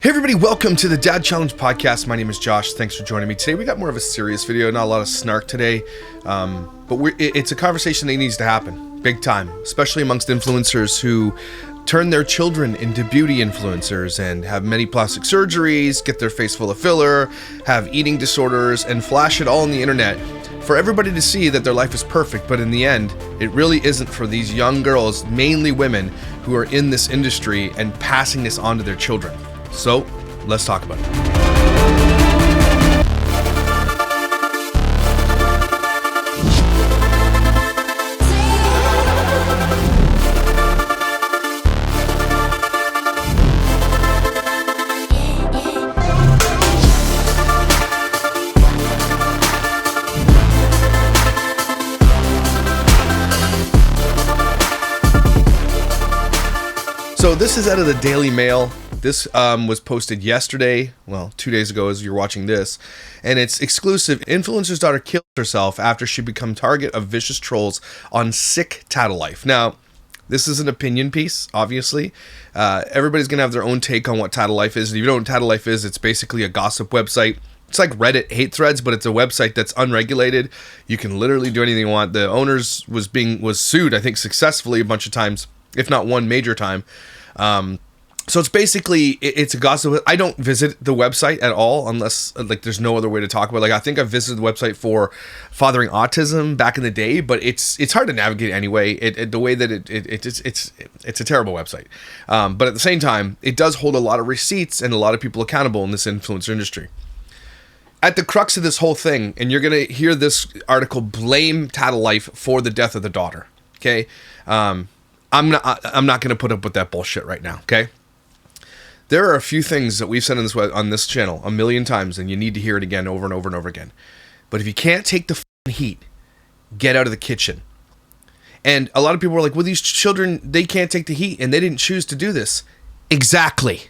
Hey everybody, welcome to the Dad Challenge podcast. My name is Josh. Thanks for joining me today. We got more of a serious video, not a lot of snark today, but it's a conversation that needs to happen, big time, especially amongst influencers who turn their children into beauty influencers and have many plastic surgeries, get their face full of filler, have eating disorders, and flash it all on the internet for everybody to see that their life is perfect. But in the end, it really isn't for these young girls, mainly women, who are in this industry and passing this on to their children. So, let's talk about it. So this is out of the Daily Mail. This was posted yesterday, well, 2 days ago as you're watching this, and it's exclusive. Influencer's daughter killed herself after she became target of vicious trolls on sick Tattle Life. Now, this is an opinion piece, obviously. Everybody's going to have their own take on what Tattle Life is. And if you don't know what Tattle Life is, it's basically a gossip website. It's like Reddit hate threads, but it's a website that's unregulated. You can literally do anything you want. The owners was sued, I think, successfully a bunch of times, if not one major time. So it's basically, it's a gossip. I don't visit the website at all unless like there's no other way to talk about it. Like I think I visited the website for fathering autism back in the day, but it's hard to navigate anyway. The way that it's a terrible website. But at the same time, it does hold a lot of receipts and a lot of people accountable in this influencer industry. At the crux of this whole thing, and you're going to hear this article blame Tattle Life for the death of the daughter. Okay. I'm not going to put up with that bullshit right now. Okay. There are a few things that we've said on this channel a million times, and you need to hear it again over and over and over again. But if you can't take the heat, get out of the kitchen. And a lot of people are like, well, these children, they can't take the heat, and they didn't choose to do this. Exactly.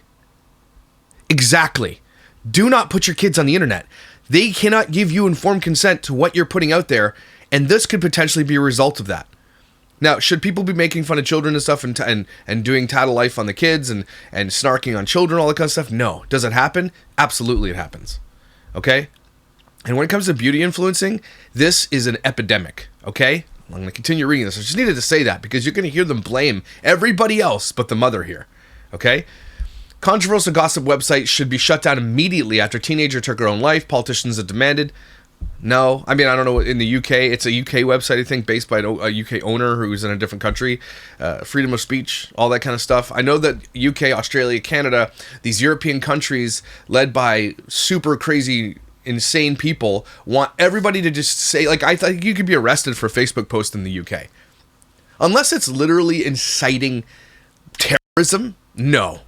Do not put your kids on the internet. They cannot give you informed consent to what you're putting out there, and this could potentially be a result of that. Now, should people be making fun of children and stuff and doing Tattle Life on the kids and snarking on children, all that kind of stuff? No. Does it happen? Absolutely it happens. Okay? And when it comes to beauty influencing, this is an epidemic. Okay? I'm going to continue reading this. I just needed to say that because you're going to hear them blame everybody else but the mother here. Okay? Controversial gossip website should be shut down immediately after teenager took her own life. Politicians have demanded. No, I mean, I don't know. In the UK, it's a UK website, I think, based by a UK owner who's in a different country. Freedom of speech, all that kind of stuff. I know that UK, Australia, Canada, these European countries led by super crazy, insane people want everybody to just say, like, I think you could be arrested for a Facebook post in the UK. Unless it's literally inciting terrorism, no.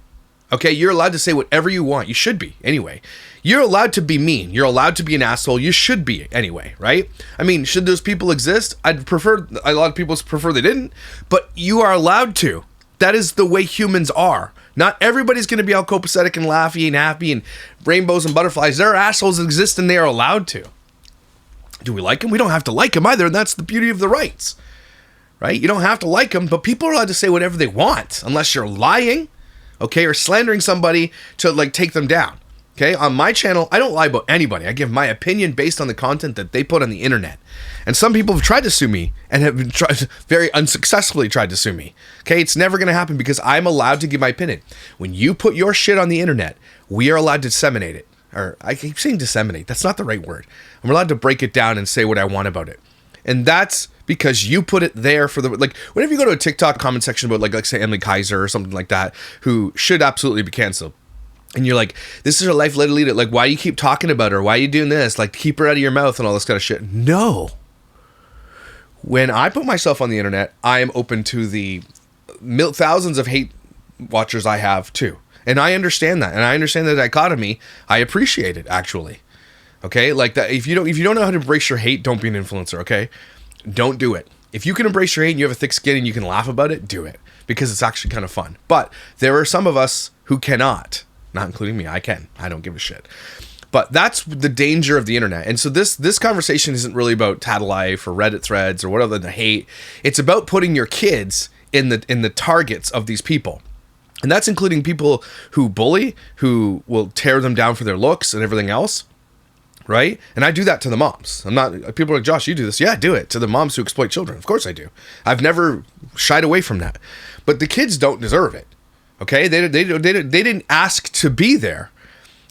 Okay, you're allowed to say whatever you want. You should be, anyway. You're allowed to be mean. You're allowed to be an asshole. You should be, anyway, right? I mean, should those people exist? A lot of people prefer they didn't, but you are allowed to. That is the way humans are. Not everybody's going to be all copacetic and laughy and happy and rainbows and butterflies. There are assholes that exist and they are allowed to. Do we like them? We don't have to like them either, and that's the beauty of the rights, right? You don't have to like them, but people are allowed to say whatever they want, unless you're lying. Okay, or slandering somebody to like take them down. Okay, on my channel, I don't lie about anybody. I give my opinion based on the content that they put on the internet. And some people have tried to sue me and have been very unsuccessfully tried to sue me. Okay, it's never going to happen because I'm allowed to give my opinion. When you put your shit on the internet, we are allowed to disseminate it. Or I keep saying disseminate. That's not the right word. I'm allowed to break it down and say what I want about it. And that's because you put it there for the, like, whenever you go to a TikTok comment section about, like say, Emily Kaiser or something like that, who should absolutely be canceled. And you're like, this is her life, let her lead it. Like, why do you keep talking about her? Why are you doing this? Like, keep her out of your mouth and all this kind of shit. No. When I put myself on the internet, I am open to the thousands of hate watchers I have, too. And I understand that. And I understand the dichotomy. I appreciate it, actually. Okay, like that. If you don't know how to embrace your hate, don't be an influencer. Okay, don't do it. If you can embrace your hate and you have a thick skin and you can laugh about it, do it because it's actually kind of fun. But there are some of us who cannot, not including me. I can. I don't give a shit. But that's the danger of the internet. And so this conversation isn't really about Tattle Life or Reddit threads or whatever the hate. It's about putting your kids in the targets of these people. And that's including people who bully, who will tear them down for their looks and everything else, right? And I do that to the moms. I'm not, people are like, Josh, you do this. Yeah, I do it to the moms who exploit children. Of course I do. I've never shied away from that. But the kids don't deserve it, okay? They didn't ask to be there.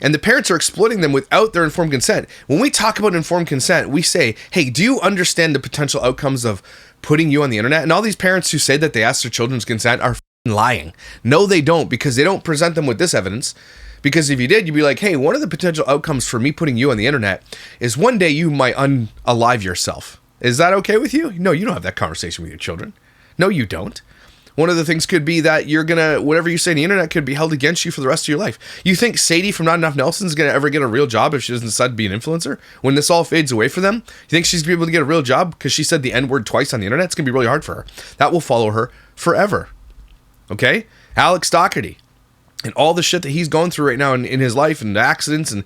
And the parents are exploiting them without their informed consent. When we talk about informed consent, we say, hey, do you understand the potential outcomes of putting you on the internet? And all these parents who say that they ask their children's consent are lying. No, they don't, because they don't present them with this evidence. Because if you did, you'd be like, hey, one of the potential outcomes for me putting you on the internet is one day you might unalive yourself. Is that okay with you? No, you don't have that conversation with your children. No, you don't. One of the things could be that you're gonna, whatever you say on the internet could be held against you for the rest of your life. You think Sadie from Not Enough Nelson's gonna ever get a real job if she doesn't decide to be an influencer? When this all fades away for them, you think she's gonna be able to get a real job because she said the N-word twice on the internet? It's gonna be really hard for her. That will follow her forever. Okay? Alex Doherty. And all the shit that he's going through right now in his life, and accidents, and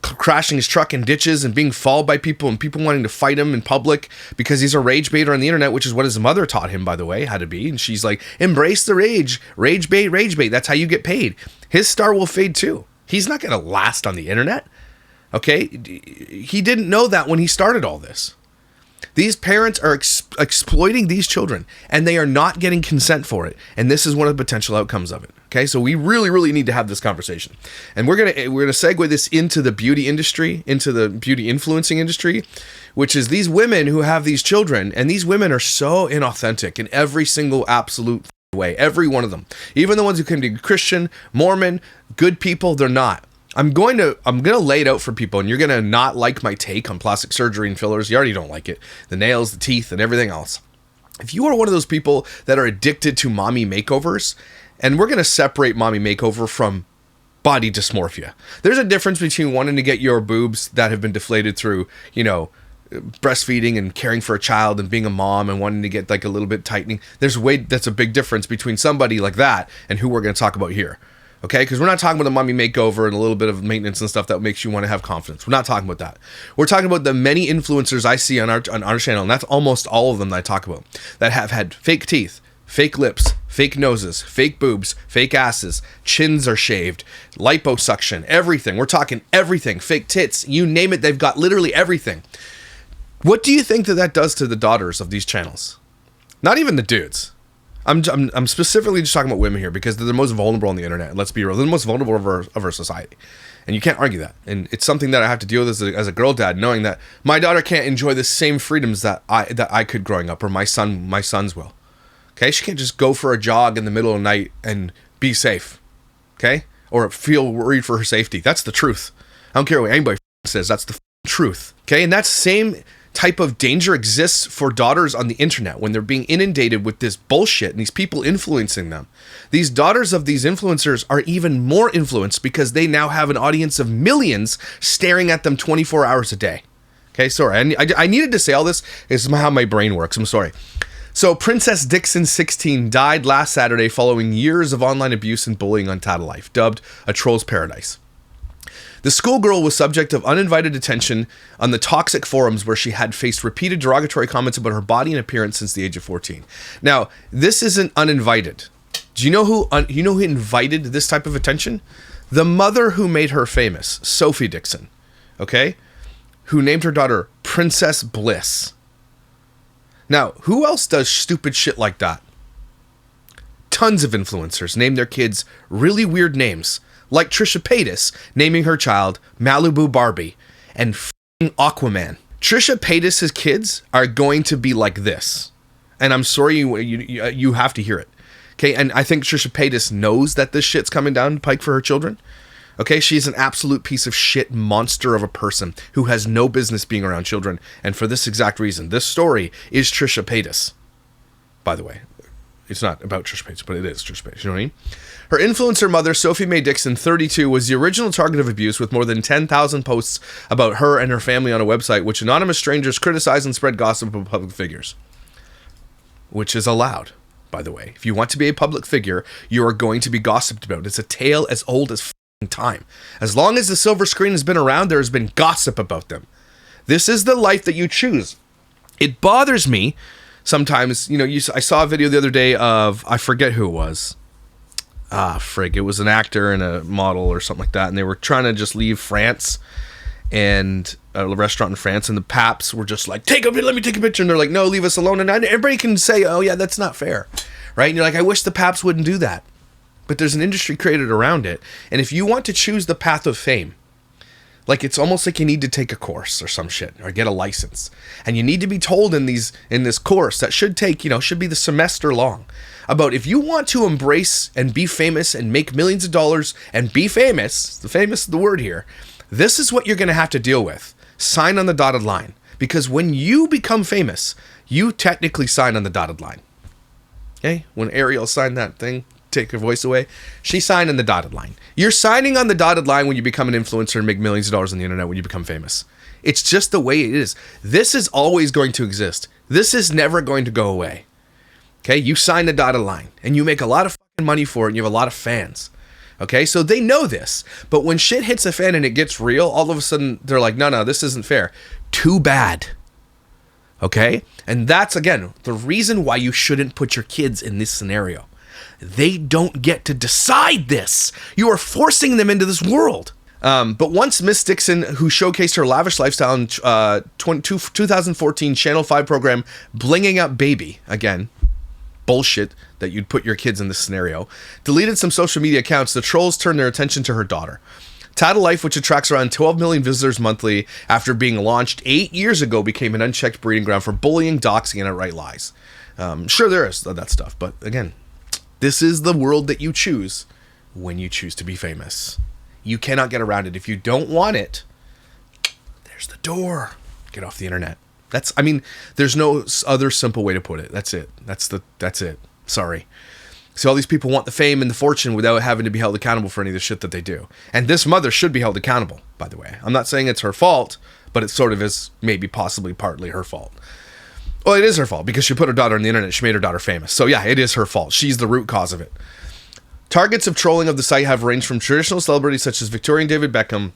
crashing his truck in ditches, and being followed by people, and people wanting to fight him in public because he's a rage baiter on the internet, which is what his mother taught him, by the way, how to be. And she's like, embrace the rage bait, rage bait. That's how you get paid. His star will fade too. He's not going to last on the internet. Okay? He didn't know that when he started all this. These parents are exploiting these children, and they are not getting consent for it. And this is one of the potential outcomes of it. Okay, so we really, really need to have this conversation. And we're gonna segue this into the beauty industry, into the beauty influencing industry, which is these women who have these children, and these women are so inauthentic in every single absolute way. Every one of them, even the ones who can be Christian, Mormon, good people, they're not. I'm gonna lay it out for people, and you're gonna not like my take on plastic surgery and fillers. You already don't like it. The nails, the teeth, and everything else. If you are one of those people that are addicted to mommy makeovers, and we're gonna separate mommy makeover from body dysmorphia. There's a difference between wanting to get your boobs that have been deflated through, breastfeeding and caring for a child and being a mom and wanting to get like a little bit tightening. That's a big difference between somebody like that and who we're gonna talk about here. Okay, because we're not talking about the mommy makeover and a little bit of maintenance and stuff that makes you want to have confidence. We're not talking about that. We're talking about the many influencers I see on our channel, and that's almost all of them that I talk about, that have had fake teeth, fake lips, fake noses, fake boobs, fake asses, chins are shaved, liposuction, everything. We're talking everything, fake tits, you name it, they've got literally everything. What do you think that does to the daughters of these channels? Not even the dudes. I'm specifically just talking about women here because they're the most vulnerable on the internet. Let's be real, they're the most vulnerable of our society, and you can't argue that. And it's something that I have to deal with as a girl dad, knowing that my daughter can't enjoy the same freedoms that I could growing up, or my sons will. Okay, she can't just go for a jog in the middle of the night and be safe. Okay, or feel worried for her safety. That's the truth. I don't care what anybody says. That's the truth. Okay, and that same type of danger exists for daughters on the internet when they're being inundated with this bullshit and these people influencing them. These daughters of these influencers are even more influenced because they now have an audience of millions staring at them 24 hours a day. Okay, sorry, I needed to say all this. This is how my brain works. I'm sorry. So Princess Dixon 16 died last Saturday following years of online abuse and bullying on Tattle Life, dubbed a troll's paradise. The schoolgirl was subject of uninvited attention on the toxic forums where she had faced repeated derogatory comments about her body and appearance since the age of 14. Now, this isn't uninvited. Do you know who invited this type of attention? The mother who made her famous, Sophie Dixon, okay? Who named her daughter Princess Bliss. Now, who else does stupid shit like that? Tons of influencers name their kids really weird names, like Trisha Paytas naming her child Malibu Barbie and f***ing Aquaman. Trisha Paytas' kids are going to be like this. And I'm sorry you have to hear it. Okay, and I think Trisha Paytas knows that this shit's coming down the pike for her children. Okay, she's an absolute piece of shit monster of a person who has no business being around children. And for this exact reason, this story is Trisha Paytas. By the way, it's not about Trisha Paytas, but it is Trisha Paytas, you know what I mean? Her influencer mother, Sophie Mae Dixon, 32, was the original target of abuse with more than 10,000 posts about her and her family on a website which anonymous strangers criticize and spread gossip of public figures. Which is allowed, by the way. If you want to be a public figure, you are going to be gossiped about. It's a tale as old as f***ing time. As long as the silver screen has been around, there has been gossip about them. This is the life that you choose. It bothers me sometimes. I saw a video the other day of, I forget who it was. It was an actor and a model or something like that, and they were trying to just leave France and a restaurant in France, and the paps were just like, let me take a picture, and they're like, no, leave us alone. And everybody can say, oh yeah, that's not fair, right? And you're like, I wish the paps wouldn't do that, but there's an industry created around it. And if you want to choose the path of fame, like, it's almost like you need to take a course or some shit, or get a license, and you need to be told in this course that should take, should be the semester long, about if you want to embrace and be famous and make millions of dollars and be famous, the word here, this is what you're going to have to deal with. Sign on the dotted line. Because when you become famous, you technically sign on the dotted line. Okay? When Ariel signed that thing, take her voice away, she signed on the dotted line. You're signing on the dotted line when you become an influencer and make millions of dollars on the internet when you become famous. It's just the way it is. This is always going to exist. This is never going to go away. Okay? You sign the dotted line and you make a lot of fucking money for it and you have a lot of fans. Okay, so they know this, but when shit hits the fan and it gets real, all of a sudden they're like, no, this isn't fair. Too bad. Okay, and that's, again, the reason why you shouldn't put your kids in this scenario. They don't get to decide this. You are forcing them into this world. But once Miss Dixon, who showcased her lavish lifestyle in 2014 Channel 5 program, Blinging Up Baby, again, bullshit that you'd put your kids in this scenario, deleted some social media accounts, the trolls turned their attention to her daughter. Tattle Life, which attracts around 12 million visitors monthly after being launched 8 years ago, became an unchecked breeding ground for bullying, doxing, and outright lies. Sure, there is that stuff, but again, this is the world that you choose when you choose to be famous. You cannot get around it. If you don't want it, there's the door. Get off the internet. There's no other simple way to put it. That's it. That's it. Sorry. So all these people want the fame and the fortune without having to be held accountable for any of the shit that they do. And this mother should be held accountable, by the way. I'm not saying it's her fault, but it sort of is maybe possibly partly her fault. Well, it is her fault because she put her daughter on the internet. She made her daughter famous. So yeah, it is her fault. She's the root cause of it. Targets of trolling of the site have ranged from traditional celebrities such as Victoria and David Beckham,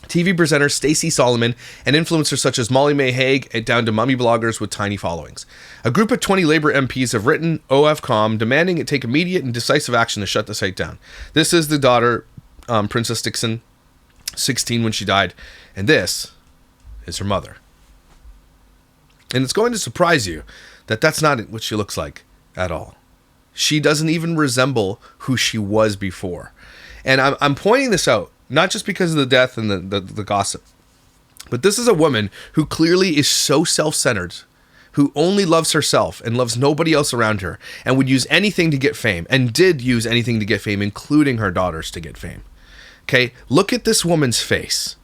TV presenter Stacey Solomon, and influencers such as Molly May Hague, down to mummy bloggers with tiny followings. A group of 20 Labour MPs have written Ofcom demanding it take immediate and decisive action to shut the site down. This is the daughter, Princess Dixon, 16 when she died, and this is her mother. And it's going to surprise you that that's not what she looks like at all. She doesn't even resemble who she was before. And I'm pointing this out, not just because of the death and the gossip, but this is a woman who clearly is so self-centered, who only loves herself and loves nobody else around her, and would use anything to get fame, and did use anything to get fame, including her daughters to get fame. Okay, look at this woman's face.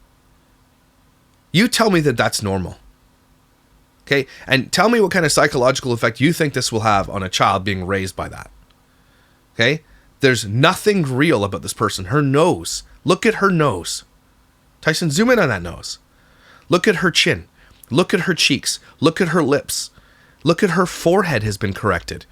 You tell me that that's normal. Okay, and tell me what kind of psychological effect you think this will have on a child being raised by that. Okay, there's nothing real about this person. Her nose. Look at her nose. Tyson, zoom in on that nose. Look at her chin. Look at her cheeks. Look at her lips. Look at her forehead has been corrected.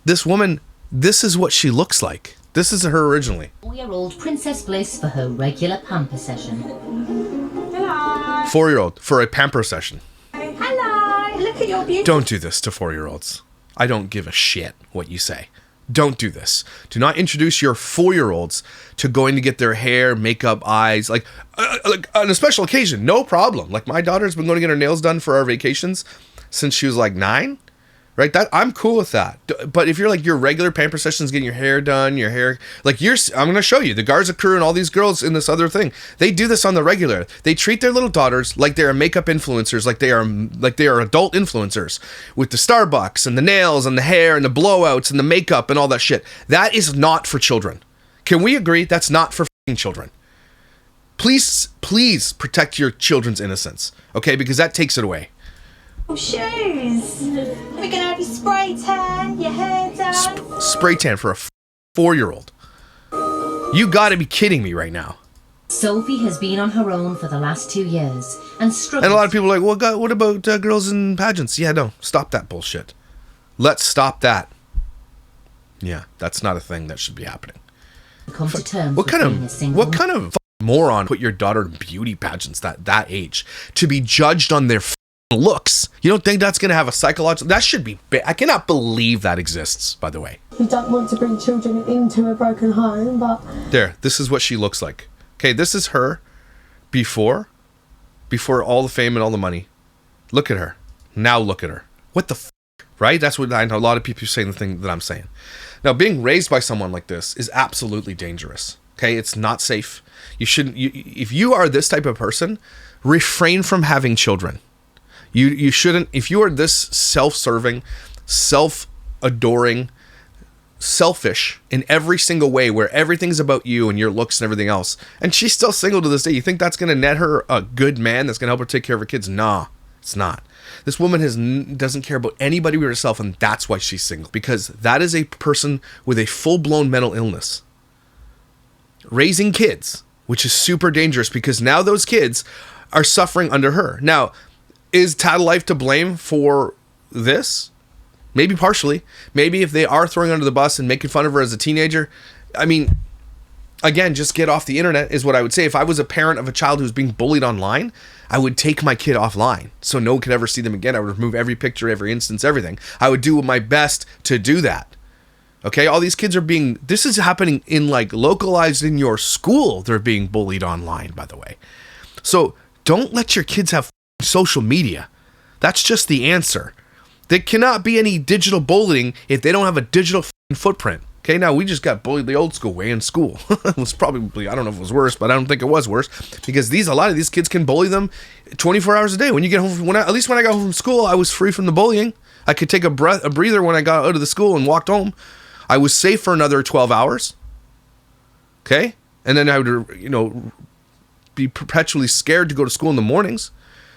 This woman, this is what she looks like. This is her originally. 4-year-old Princess Bliss for her regular pamper session. Hello. 4-year-old for a pamper session. Hello. Look at your beauty. Don't do this to 4-year-olds. I don't give a shit what you say. Don't do this. Do not introduce your 4-year-olds to going to get their hair, makeup, eyes, like on a special occasion. No problem. Like my daughter's been going to get her nails done for our vacations since she was like 9. Right? That I'm cool with that. But if you're like your regular pamper sessions, getting your hair done, your hair, like I'm going to show you the Garza crew and all these girls in this other thing. They do this on the regular. They treat their little daughters like they are makeup influencers, like they are adult influencers with the Starbucks and the nails and the hair and the blowouts and the makeup and all that shit. That is not for children. Can we agree? That's not for fucking children. Please protect your children's innocence. Okay? Because that takes it away. Shoes. We're gonna have you spray tan, your hair done. Spray tan for a 4-year-old. You gotta be kidding me right now. Sophie has been on her own for the last 2 years and struggled. And a lot of people are like, well, God, what about girls in pageants? Yeah, no, stop that bullshit. Let's stop that. Yeah, that's not a thing that should be happening. Come to terms what with kind being a single of moron put your daughter in beauty pageants that age to be judged on their looks. You don't think that's going to have a psychological... That should be... I cannot believe that exists, by the way. We don't want to bring children into a broken home, but... There, this is what she looks like. Okay, this is her before all the fame and all the money. Look at her. Now look at her. What the right? That's what I know. A lot of people saying the thing that I'm saying. Now, being raised by someone like this is absolutely dangerous. Okay, it's not safe. You shouldn't... if you are this type of person, refrain from having children. You shouldn't... If you are this self-serving, self-adoring, selfish in every single way, where everything's about you and your looks and everything else, and she's still single to this day, you think that's going to net her a good man that's going to help her take care of her kids? Nah, it's not. This woman doesn't care about anybody but herself, and that's why she's single, because that is a person with a full-blown mental illness raising kids, which is super dangerous, because now those kids are suffering under her. Now, is Tattle Life to blame for this? Maybe partially. Maybe if they are throwing her under the bus and making fun of her as a teenager, I mean, again, just get off the internet is what I would say. If I was a parent of a child who's being bullied online, I would take my kid offline so no one could ever see them again. I would remove every picture, every instance, everything. I would do my best to do that. Okay, all these kids are being... This is happening in, like, localized in your school. They're being bullied online, by the way. So don't let your kids have social media. That's just the answer. There cannot be any digital bullying if they don't have a digital footprint. Okay, now we just got bullied the old school way in school. It was probably, I don't know if it was worse, but I don't think it was worse, because a lot of these kids can bully them 24 hours a day. When you get home, at least when I got home from school, I was free from the bullying. I could take a breather when I got out of the school and walked home. I was safe for another 12 hours. Okay, and then I would, be perpetually scared to go to school in the mornings.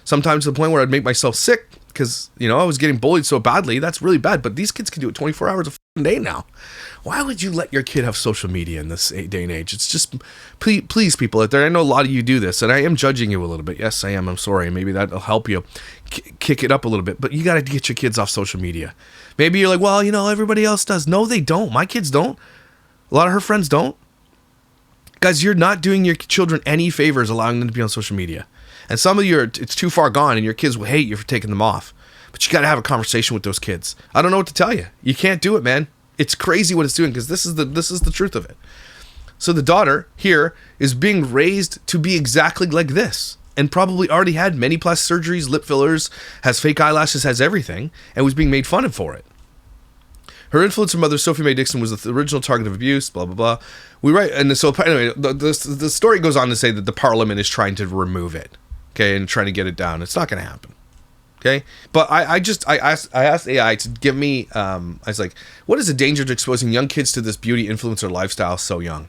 Sometimes to the point where I'd make myself sick because, I was getting bullied so badly. That's really bad. But these kids can do it 24 hours a day now. Why would you let your kid have social media in this day and age? It's just, please, people out there, I know a lot of you do this, and I am judging you a little bit. Yes, I am. I'm sorry. Maybe that'll help you kick it up a little bit. But you got to get your kids off social media. Maybe you're like, well, everybody else does. No, they don't. My kids don't. A lot of her friends don't. Guys, you're not doing your children any favors allowing them to be on social media. And some of it's too far gone, and your kids will hate you for taking them off. But you got to have a conversation with those kids. I don't know what to tell you. You can't do it, man. It's crazy what it's doing, because this is the truth of it. So the daughter here is being raised to be exactly like this, and probably already had many plastic surgeries, lip fillers, has fake eyelashes, has everything, and was being made fun of for it. Her influencer mother, Sophie Mae Dixon, was the original target of abuse, blah, blah, blah. Anyway, the story goes on to say that the parliament is trying to remove it, okay, and trying to get it down. It's not going to happen, okay? But I asked AI to give me, I was like, what is the danger to exposing young kids to this beauty influencer lifestyle so young?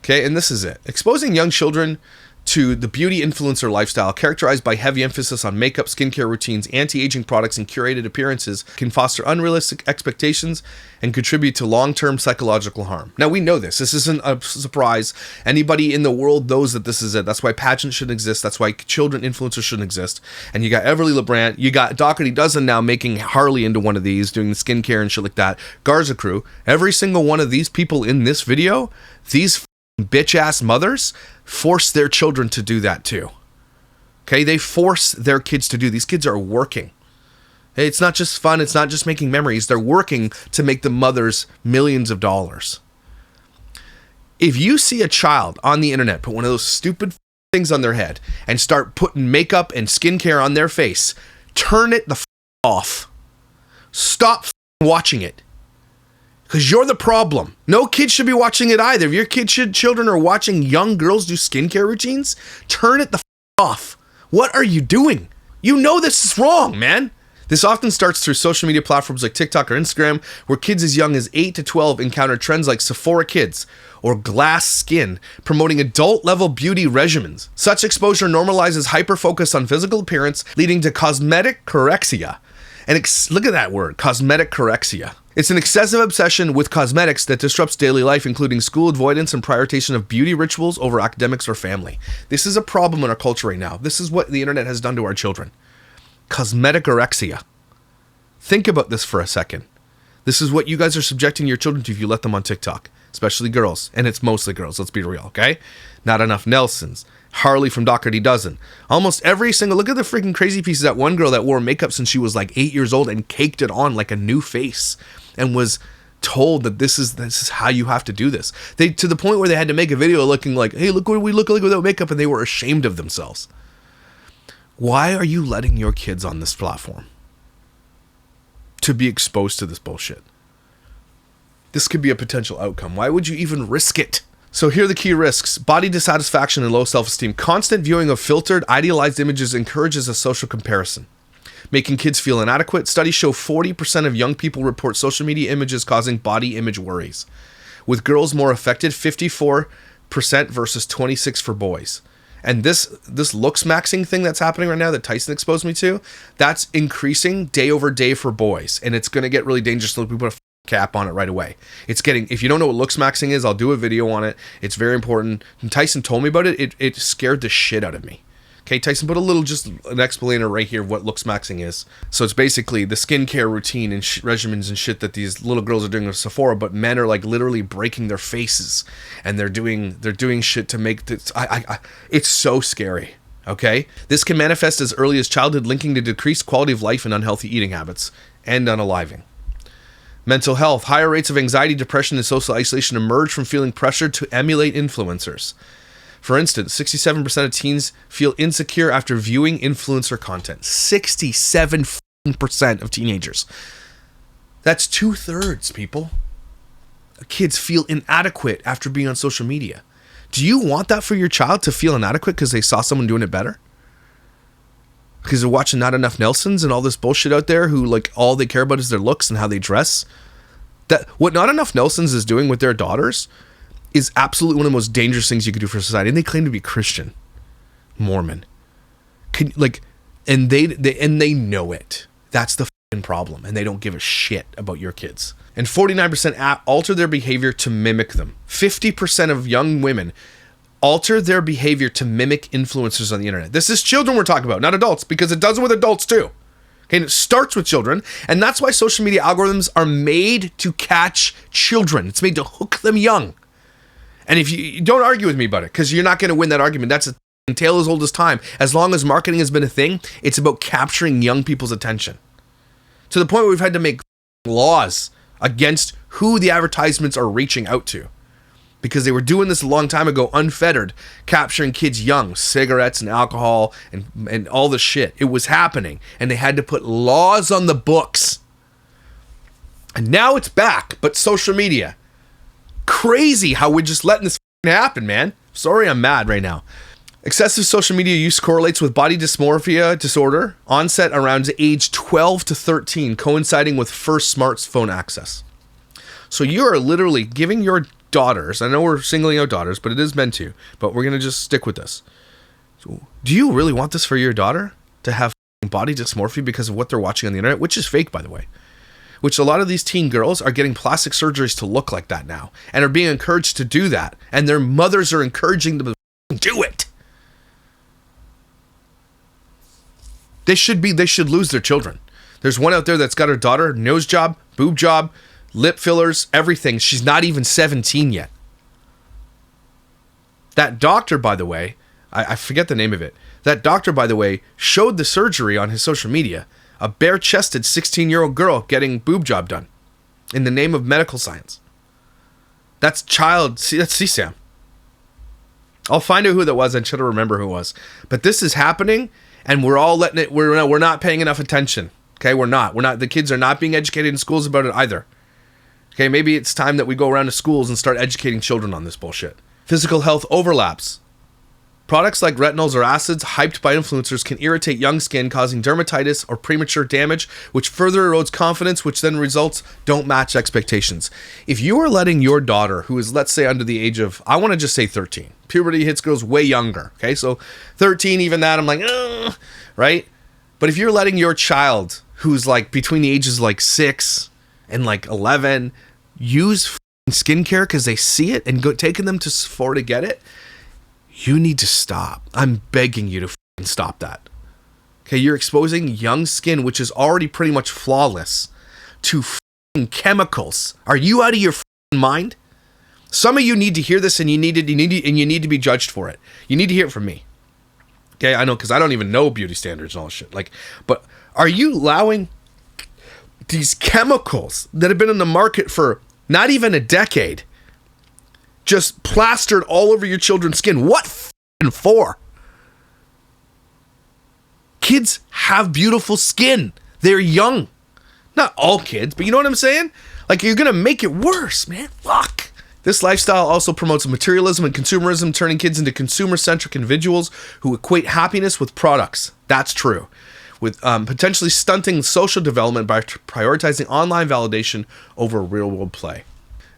Okay, and this is it. Exposing young children to the beauty influencer lifestyle, characterized by heavy emphasis on makeup, skincare routines, anti-aging products, and curated appearances, can foster unrealistic expectations and contribute to long-term psychological harm. Now, we know this. This isn't a surprise. Anybody in the world knows that this is it. That's why pageants shouldn't exist. That's why children influencers shouldn't exist. And you got Everly LeBrant. You got Doherty Dozen now making Harley into one of these, doing the skincare and shit like that. Garza Crew. Every single one of these people in this video, these bitch-ass mothers force their children to do that too. Okay, they force their kids to do. These kids are working. Hey, it's not just fun. It's not just making memories. They're working to make the mothers millions of dollars. If you see a child on the internet put one of those stupid things on their head and start putting makeup and skincare on their face, turn it the off. Stop watching it. Because you're the problem. No kid should be watching it either. If your children are watching young girls do skincare routines, turn it the off. What are you doing? You know this is wrong, man. This often starts through social media platforms like TikTok or Instagram, where kids as young as 8 to 12 encounter trends like Sephora Kids or Glass Skin, promoting adult-level beauty regimens. Such exposure normalizes hyper-focus on physical appearance, leading to cosmetic correxia. And look at that word, cosmetic correxia. It's an excessive obsession with cosmetics that disrupts daily life, including school avoidance and prioritization of beauty rituals over academics or family. This is a problem in our culture right now. This is what the internet has done to our children. Cosmetic orexia. Think about this for a second. This is what you guys are subjecting your children to if you let them on TikTok. especially girls. And it's mostly girls, let's be real, okay? Not Enough Nelsons. Harley from Doherty Dozen. Almost every single, look at the freaking crazy pieces. That one girl that wore makeup since she was like 8 years old and caked it on like a new face and was told that this is how you have to do this. They, to the point where they had to make a video looking like, hey, look what we look like without makeup, and they were ashamed of themselves. Why are you letting your kids on this platform to be exposed to this bullshit? This could be a potential outcome. Why would you even risk it? So here are the key risks. Body dissatisfaction and low self-esteem. Constant viewing of filtered, idealized images encourages a social comparison, making kids feel inadequate. Studies show 40% of young people report social media images causing body image worries, with girls more affected, 54% versus 26% for boys. And this looks maxing thing that's happening right now that Tyson exposed me to, that's increasing day over day for boys. And it's going to get really dangerous so we put a cap on it right away. It's getting, if you don't know what looks maxing is, I'll do a video on it. It's very important. And Tyson told me about it. It scared the shit out of me. Okay, Tyson put a little, just an explainer right here of what looks maxing is. So it's basically the skincare routine and regimens and shit that these little girls are doing at Sephora, but men are like literally breaking their faces and they're doing shit to make this. It's so scary. Okay, this can manifest as early as childhood, linking to decreased quality of life and unhealthy eating habits and unaliving. Mental health. Higher rates of anxiety, depression, and social isolation emerge from feeling pressured to emulate influencers. For instance, 67% of teens feel insecure after viewing influencer content. 67% of teenagers. That's 2/3, people. Kids feel inadequate after being on social media. Do you want that for your child, to feel inadequate because they saw someone doing it better? Because they're watching Not Enough Nelsons and all this bullshit out there who, like, all they care about is their looks and how they dress. That what Not Enough Nelsons is doing with their daughters is absolutely one of the most dangerous things you could do for society. And they claim to be Christian, Mormon. And they know it. That's the fucking problem. And they don't give a shit about your kids. And 49% alter their behavior to mimic them. 50% of young women alter their behavior to mimic influencers on the internet. This is children we're talking about, not adults, because it does it with adults too. Okay, and it starts with children, and that's why social media algorithms are made to catch children. It's made to hook them young. And if you don't argue with me about it, because you're not going to win that argument. That's a tale as old as time. As long as marketing has been a thing, it's about capturing young people's attention. To the point where we've had to make laws against who the advertisements are reaching out to. Because they were doing this a long time ago, unfettered, capturing kids young, cigarettes and alcohol and all the shit. It was happening, and they had to put laws on the books. And now it's back, but social media. Crazy how we're just letting this happen, man. Sorry, I'm mad right now. Excessive social media use correlates with body dysmorphia disorder, onset around age 12 to 13, coinciding with first smartphone access. So you are literally giving your daughters, I know we're singling out daughters, but it is meant to, but we're going to just stick with this. So, do you really want this for your daughter? To have body dysmorphia because of what they're watching on the internet, which is fake, by the way. Which a lot of these teen girls are getting plastic surgeries to look like that now, and are being encouraged to do that, and their mothers are encouraging them to do it. They should lose their children. There's one out there that's got her daughter, nose job, boob job, lip fillers, everything. She's not even 17 yet. That doctor, by the way, I forget the name of it. That doctor, by the way, showed the surgery on his social media. A bare-chested 16-year-old girl getting boob job done in the name of medical science. That's CSAM. I'll find out who that was and try to remember who it was. But this is happening, and we're all letting it. We're not paying enough attention. Okay, we're not. The kids are not being educated in schools about it either. Okay, maybe it's time that we go around to schools and start educating children on this bullshit. Physical health overlaps. Products like retinols or acids hyped by influencers can irritate young skin, causing dermatitis or premature damage, which further erodes confidence, which then results don't match expectations. If you are letting your daughter, who is, let's say, under the age of, I want to just say 13. Puberty hits girls way younger. Okay, so 13, even that, I'm like, right? But if you're letting your child, who's like between the ages like 6 and like 11, use skincare because they see it and taking them to Sephora to get it, you need to stop. I'm begging you to stop that. Okay, you're exposing young skin, which is already pretty much flawless, to chemicals. Are you out of your mind? Some of you need to hear this, and you need to be judged for it. You need to hear it from me. Okay, I know, because I don't even know beauty standards and all this shit. Like, but are you allowing these chemicals that have been in the market for not even a decade just plastered all over your children's skin? What for? Kids have beautiful skin. They're young. Not all kids, but you know what I'm saying? Like, you're gonna make it worse, man. Fuck. This lifestyle also promotes materialism and consumerism, turning kids into consumer-centric individuals who equate happiness with products. That's true. With potentially stunting social development by prioritizing online validation over real-world play.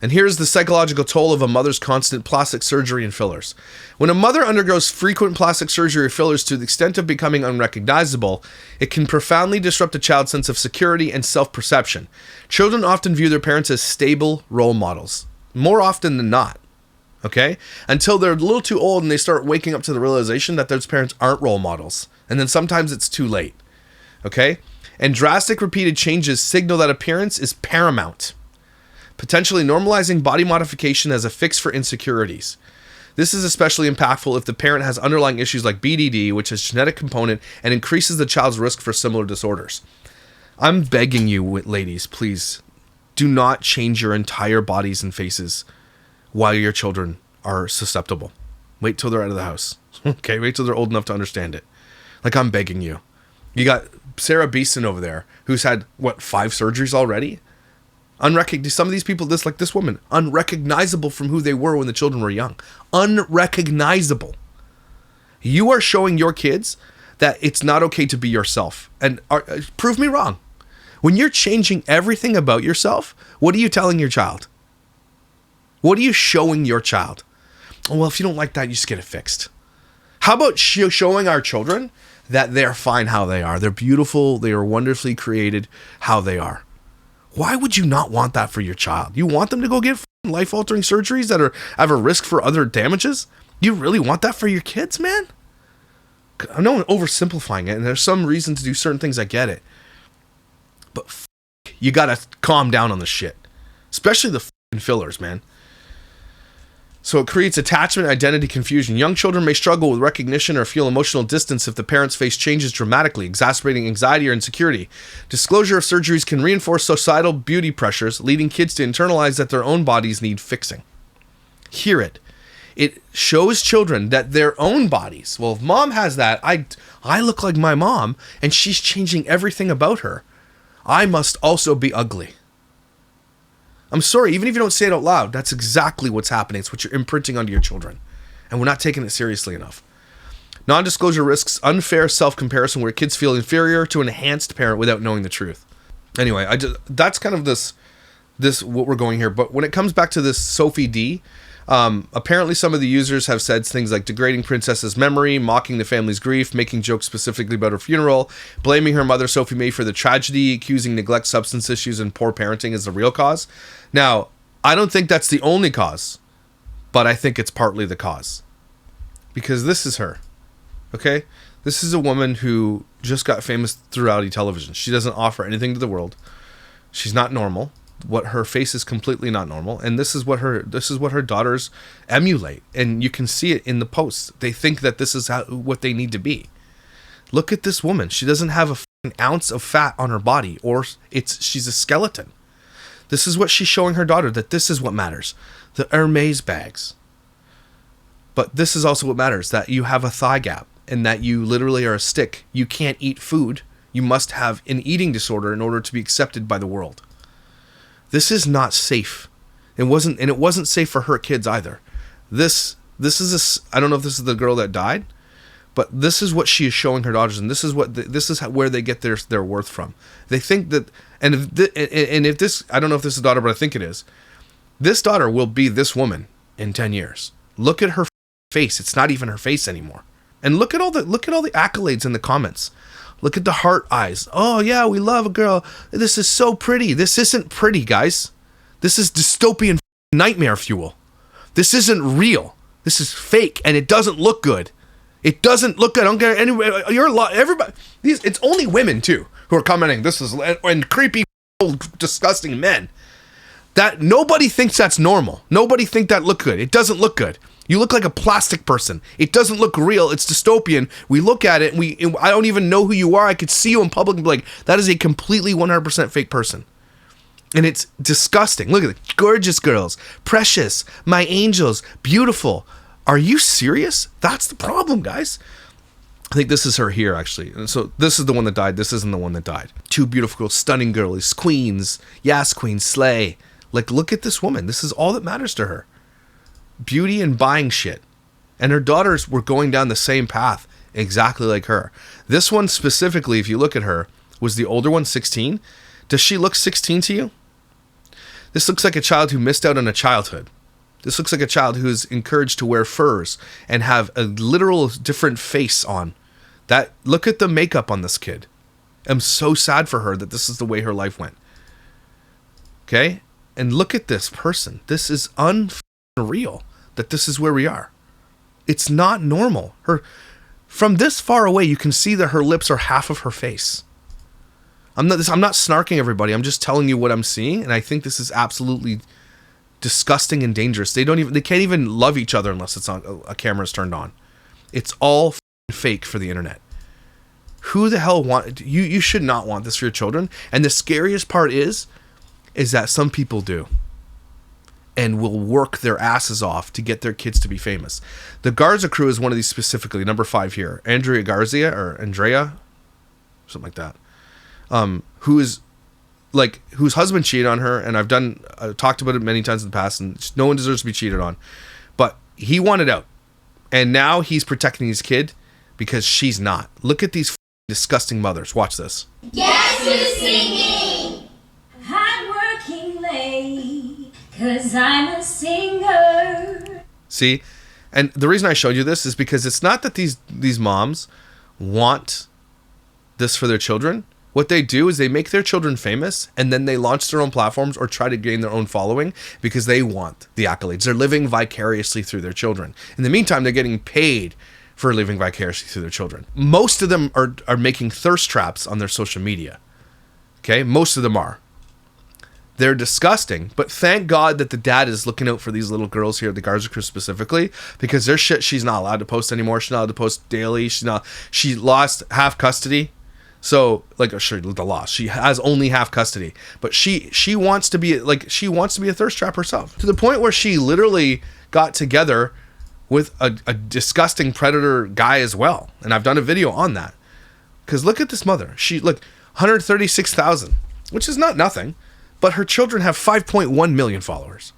And here's the psychological toll of a mother's constant plastic surgery and fillers. When a mother undergoes frequent plastic surgery or fillers to the extent of becoming unrecognizable, it can profoundly disrupt a child's sense of security and self-perception. Children often view their parents as stable role models. More often than not, okay? Until they're a little too old and they start waking up to the realization that those parents aren't role models. And then sometimes it's too late, okay? And drastic repeated changes signal that appearance is paramount, potentially normalizing body modification as a fix for insecurities. This is especially impactful if the parent has underlying issues like BDD, which is a genetic component and increases the child's risk for similar disorders. I'm begging you, ladies, please, do not change your entire bodies and faces while your children are susceptible. Wait till they're out of the house. Okay, wait till they're old enough to understand it. Like, I'm begging you. You got Sarah Beeson over there, who's had, 5 surgeries already? Some of these people, this woman, unrecognizable from who they were when the children were young. Unrecognizable. You are showing your kids that it's not okay to be yourself. And prove me wrong. When you're changing everything about yourself, what are you telling your child? What are you showing your child? Oh, well, if you don't like that, you just get it fixed. How about showing our children that they're fine how they are? They're beautiful. They are wonderfully created how they are. Why would you not want that for your child? You want them to go get life-altering surgeries that have a risk for other damages? You really want that for your kids, man? I know I'm oversimplifying it, and there's some reason to do certain things. I get it. But you gotta calm down on the shit. Especially the fillers, man. So it creates attachment identity confusion. Young children may struggle with recognition or feel emotional distance if the parents' face changes dramatically, exacerbating anxiety or insecurity. Disclosure of surgeries can reinforce societal beauty pressures, leading kids to internalize that their own bodies need fixing. Hear it. It shows children that their own bodies, well, if mom has that, I look like my mom, and she's changing everything about her. I must also be ugly. I'm sorry, even if you don't say it out loud, that's exactly what's happening. It's what you're imprinting onto your children. And we're not taking it seriously enough. Non-disclosure risks unfair self-comparison where kids feel inferior to an enhanced parent without knowing the truth. Anyway, that's kind of this what we're going here. But when it comes back to this Sophie D, apparently some of the users have said things like degrading Princess's memory, mocking the family's grief, making jokes specifically about her funeral, blaming her mother Sophie May for the tragedy, accusing neglect, substance issues, and poor parenting as the real cause. Now, I don't think that's the only cause, but I think it's partly the cause. Because this is her, okay? This is a woman who just got famous through reality television. She doesn't offer anything to the world. She's not normal. Her face is completely not normal, and this is what her daughters emulate, and you can see it in the posts. They think that this is what they need to be. Look at this woman. She doesn't have an ounce of fat on her body, or she's a skeleton. This is what she's showing her daughter, that this is what matters. The Hermes bags. But this is also what matters, that you have a thigh gap, and that you literally are a stick. You can't eat food. You must have an eating disorder in order to be accepted by the world. This is not safe. It wasn't safe for her kids either. This is I don't know if this is the girl that died, but this is what she is showing her daughters, and this is where they get their worth from. They think that, if this, I don't know if this is a daughter, but I think it is. This daughter will be this woman in 10 years. Look at her face. It's not even her face anymore. And look at all the accolades in the comments. Look at the heart eyes. Oh, yeah, we love a girl. This is so pretty. This isn't pretty, guys. This is dystopian nightmare fuel. This isn't real. This is fake, and it doesn't look good. It doesn't look good. I don't care. Everybody. It's only women, too, who are commenting. This is, and creepy, disgusting men. That nobody thinks that's normal. Nobody think that look good. It doesn't look good. You look like a plastic person. It doesn't look real. It's dystopian. We look at it and I don't even know who you are. I could see you in public and be like, that is a completely 100% fake person. And it's disgusting. Look at it. Gorgeous girls. Precious. My angels. Beautiful. Are you serious? That's the problem, guys. I think this is her here, actually. And so this is the one that died. This isn't the one that died. Two beautiful girls. Stunning girlies. Queens. Yes, queens. Slay. Like, look at this woman. This is all that matters to her. Beauty and buying shit. And her daughters were going down the same path, exactly like her. This one specifically, if you look at her, was the older one, 16. Does she look 16 to you? This looks like a child who missed out on a childhood. This looks like a child who is encouraged to wear furs and have a literal different face on. Look at the makeup on this kid. I'm so sad for her that this is the way her life went. Okay? And look at this person. This is unreal that this is where we are. It's not normal. From this far away, you can see that her lips are half of her face. I'm not snarking everybody. I'm just telling you what I'm seeing, and I think this is absolutely disgusting and dangerous. They can't even love each other unless it's on a camera's turned on. It's all fake for the internet. Who the hell you should not want this for your children. And the scariest part is that some people do and will work their asses off to get their kids to be famous. The Garza crew is one of these specifically, number 5 here. Andrea Garcia, something like that. Whose husband cheated on her, and I've talked about it many times in the past, and no one deserves to be cheated on. But he wanted out. And now he's protecting his kid because she's not. Look at these disgusting mothers. Watch this. Guess who's singing? I'm working late, 'cause I'm a singer. See? And the reason I showed you this is because it's not that these moms want this for their children. What they do is they make their children famous, and then they launch their own platforms or try to gain their own following because they want the accolades. They're living vicariously through their children. In the meantime, they're getting paid for living vicariously through their children. Most of them are making thirst traps on their social media. Okay? Most of them are. They're disgusting, but thank God that the dad is looking out for these little girls here at the Garza crew specifically, because there's shit she's not allowed to post anymore. She's not allowed to post daily. She lost half custody. So, sure, the loss. She has only half custody, but she wants to be a thirst trap herself, to the point where she literally got together with a disgusting predator guy as well. And I've done a video on that. Because look at this mother. 136,000, which is not nothing, but her children have 5.1 million followers.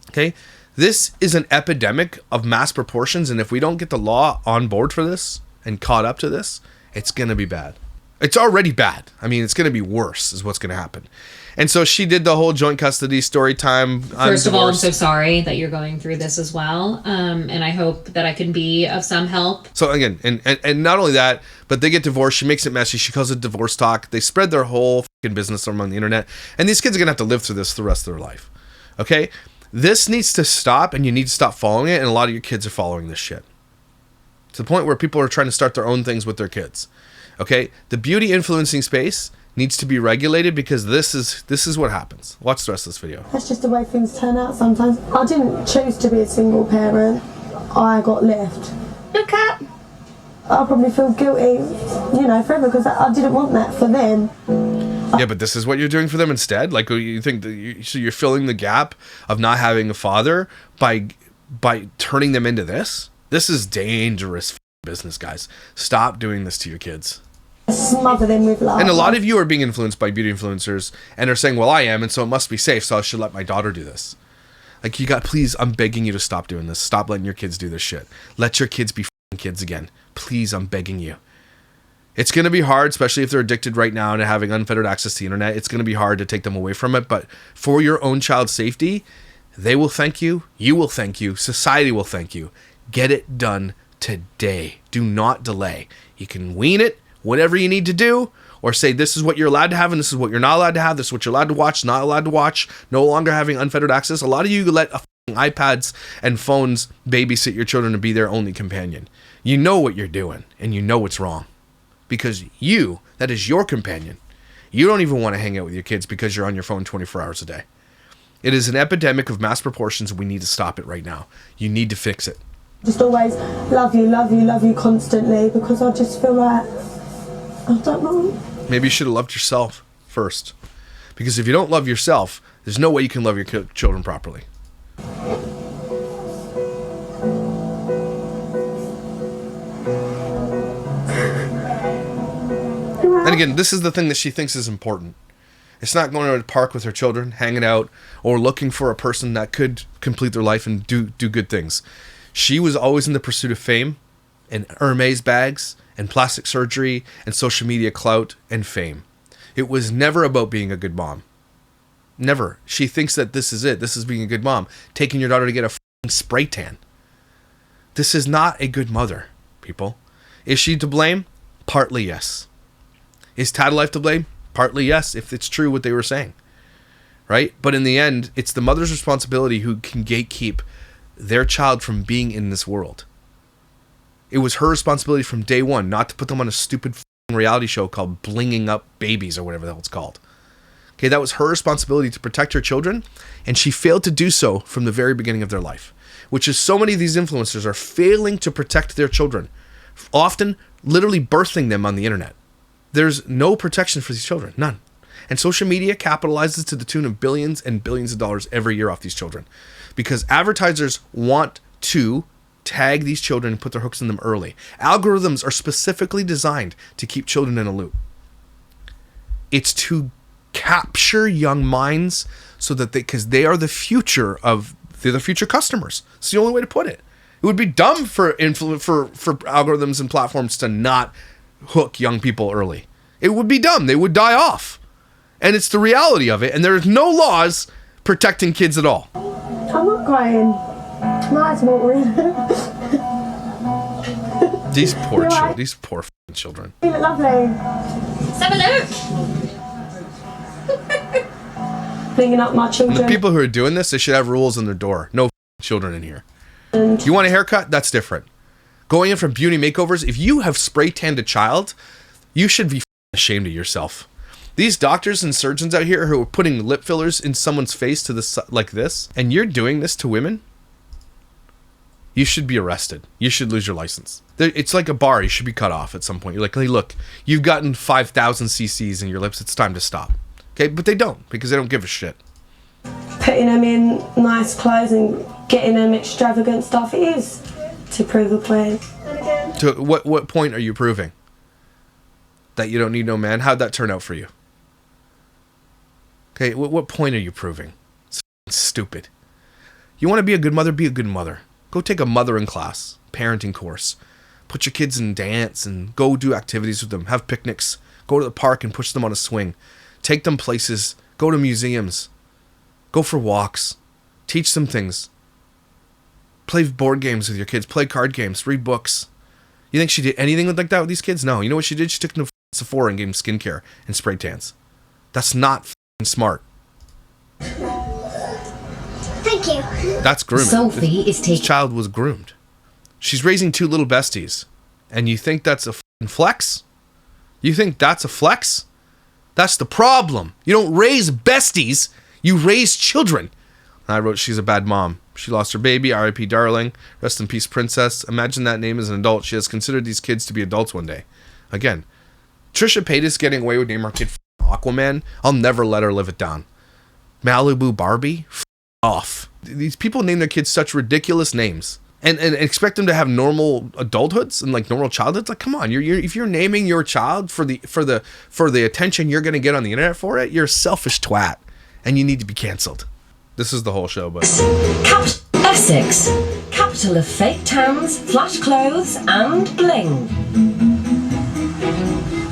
Okay? This is an epidemic of mass proportions, and if we don't get the law on board for this and caught up to this, it's going to be bad. It's already bad. I mean, it's going to be worse is what's going to happen. And so she did the whole joint custody story time. First of all, I'm so sorry that you're going through this as well. And I hope that I can be of some help. So again, and not only that, but they get divorced. She makes it messy. She calls it divorce talk. They spread their whole fucking business among the internet. And these kids are going to have to live through this the rest of their life. Okay? This needs to stop, and you need to stop following it. And a lot of your kids are following this shit. To the point where people are trying to start their own things with their kids. Okay? The beauty influencing space needs to be regulated, because this is what happens. Watch the rest of this video. That's just the way things turn out sometimes. I didn't choose to be a single parent. I got left. Look up. I'll probably feel guilty, forever, because I didn't want that for them. Yeah, but this is what you're doing for them instead? Like, you think that so you're filling the gap of not having a father by turning them into this? This is dangerous business, guys. Stop doing this to your kids. Smother them with love. And a lot of you are being influenced by beauty influencers and are saying, well, I am, and so it must be safe, so I should let my daughter do this. Like, please, I'm begging you to stop doing this. Stop letting your kids do this shit. Let your kids be kids again. Please, I'm begging you. It's going to be hard, especially if they're addicted right now to having unfettered access to the internet. It's going to be hard to take them away from it, but for your own child's safety, they will thank you. You will thank you. Society will thank you. Get it done today. Do not delay. You can wean it, whatever you need to do, or say this is what you're allowed to have and this is what you're not allowed to have. This is what you're allowed to watch, not allowed to watch. No longer having unfettered access. A lot of you let iPads and phones babysit your children to be their only companion. You know what you're doing, and you know it's wrong, because that is your companion. You don't even want to hang out with your kids because you're on your phone 24 hours a day. It is an epidemic of mass proportions. We need to stop it right now. You need to fix it. Just always love you, love you, love you constantly, because I just feel like, I don't know. Maybe you should have loved yourself first. Because if you don't love yourself, there's no way you can love your children properly. And again, this is the thing that she thinks is important. It's not going to the park with her children, hanging out, or looking for a person that could complete their life and do good things. She was always in the pursuit of fame, and Hermes bags, and plastic surgery, and social media clout, and fame. It was never about being a good mom. Never. She thinks that this is it. This is being a good mom. Taking your daughter to get a f***ing spray tan. This is not a good mother, people. Is she to blame? Partly yes. Is Tattle Life to blame? Partly yes, if it's true what they were saying. Right? But in the end, it's the mother's responsibility who can gatekeep their child from being in this world. It was her responsibility from day one not to put them on a stupid reality show called Blinging Up Babies or whatever the hell it's called. Okay, that was her responsibility to protect her children, and she failed to do so from the very beginning of their life, which is so many of these influencers are failing to protect their children, often literally birthing them on the internet. There's no protection for these children, none. And social media capitalizes to the tune of billions and billions of dollars every year off these children, because advertisers want to tag these children and put their hooks in them early. Algorithms are specifically designed to keep children in a loop. It's to capture young minds so that because they are the future they're the future customers. It's the only way to put it. It would be dumb for algorithms and platforms to not hook young people early. It would be dumb. They would die off. And it's the reality of it. And there's no laws protecting kids at all. I'm not crying. My eyes watering. These poor children. These poor f***ing children. You look lovely. Let's have a look. Bringing up my children. And the people who are doing this, they should have rules on their door. No f***ing children in here. You want a haircut? That's different. Going in for beauty makeovers, if you have spray tanned a child, you should be ashamed of yourself. These doctors and surgeons out here who are putting lip fillers in someone's face to this like this, and you're doing this to women, you should be arrested. You should lose your license. It's like a bar. You should be cut off at some point. You're like, hey, look, you've gotten 5,000 cc's in your lips. It's time to stop. Okay, but they don't, because they don't give a shit. Putting them in nice clothes and getting them extravagant stuff, it is to prove a point. To what point are you proving? That you don't need no man? How'd that turn out for you? Okay, what point are you proving? It's stupid. You want to be a good mother? Be a good mother. Go take a mothering class, parenting course. Put your kids in dance and go do activities with them. Have picnics. Go to the park and push them on a swing. Take them places. Go to museums. Go for walks. Teach them things. Play board games with your kids. Play card games. Read books. You think she did anything like that with these kids? No. You know what she did? She took them to Sephora and gave them skincare and spray tans. That's not smart. Thank you. That's grooming. Sophie is This taking. child was groomed. She's raising two little besties. And you think that's a flex? You think that's a flex? That's the problem. You don't raise besties. You raise children. I wrote, she's a bad mom. She lost her baby, R.I.P. darling. Rest in peace, princess. Imagine that name as an adult. She has considered these kids to be adults one day. Again, Trisha Paytas getting away with naming our kid Aquaman. I'll never let her live it down. Malibu Barbie? Off. These people name their kids such ridiculous names. And expect them to have normal adulthoods and like normal childhoods. Like, come on, if you're naming your child for the attention you're gonna get on the internet for it, you're a selfish twat, and you need to be cancelled. This is the whole show, but Essex, capital of fake tans, flash clothes, and bling.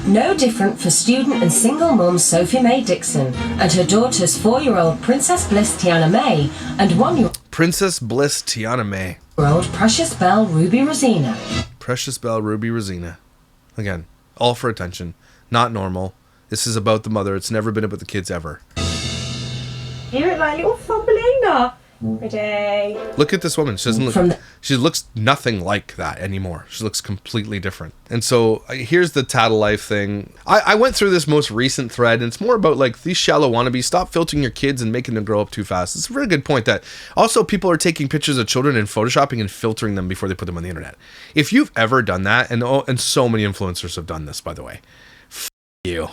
No different for student and single mum Sophie Mae Dixon and her daughters 4-year-old Princess Bliss Tiana May and 1-year-old Princess Bliss Tiana May. Precious Belle Ruby Rosina. Precious Belle Ruby Rosina. Again, all for attention. Not normal. This is about the mother. It's never been about the kids ever. Hear it like little Thumbelina. Ready? Look at this woman. She doesn't From look. the- She looks nothing like that anymore. She looks completely different. And so here's the Tattle Life thing. I went through this most recent thread, and it's more about like these shallow wannabes. Stop filtering your kids and making them grow up too fast. It's a very good point that also people are taking pictures of children and photoshopping and filtering them before they put them on the internet. If you've ever done that, and so many influencers have done this, by the way, you.